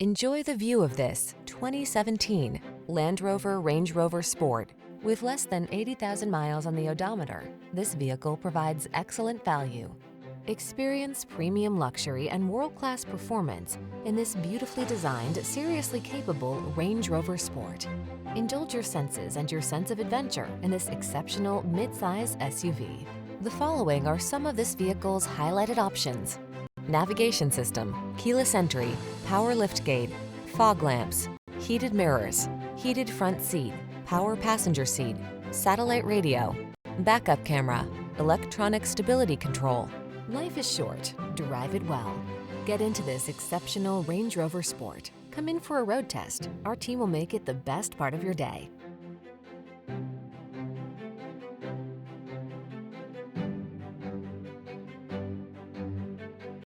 Enjoy the view of this 2017 Land Rover Range Rover Sport. With less than 80,000 miles on the odometer, this vehicle provides excellent value. Experience premium luxury and world-class performance in this beautifully designed, seriously capable Range Rover Sport. Indulge your senses and your sense of adventure in this exceptional mid-size SUV. The following are some of this vehicle's highlighted options: navigation system, keyless entry, power liftgate, fog lamps, heated mirrors, heated front seat, power passenger seat, satellite radio, backup camera, electronic stability control. Life is short, drive it well. Get into this exceptional Range Rover Sport. Come in for a road test. Our team will make it the best part of your day.